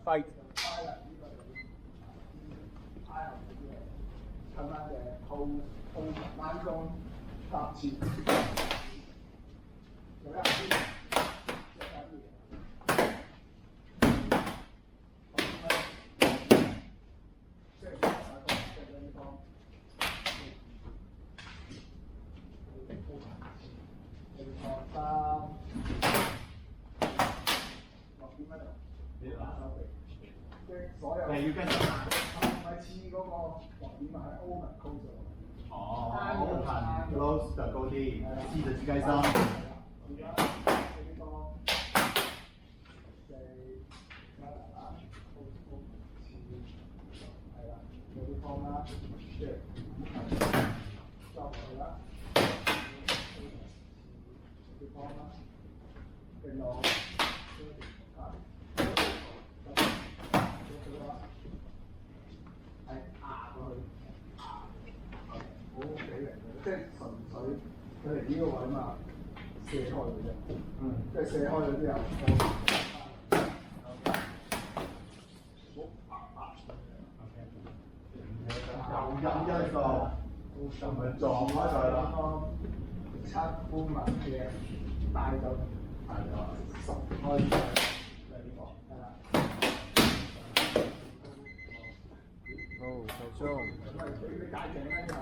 Fight。咁樣嘅後慢中搭前，有一啲，即係打個嘅地方，地方三落點喺度，你打手臂，即係所有。你要跟住唔係似嗰個落點啊，係 open close 咗。哦，open close 就高啲，C 就自雞心。而家呢個係啦，有啲方啦，即係執落去啦，有啲方啦，跟住係壓過去，好俾力嘅，即係純粹佢哋呢個位嘛，射開嘅啫，即係射開咗之後，又陰一個，就咪撞開佢啦。七官文嘅帶走，係啊，十開就係呢個，係啦。哦，受傷。咁咪俾解頸啦，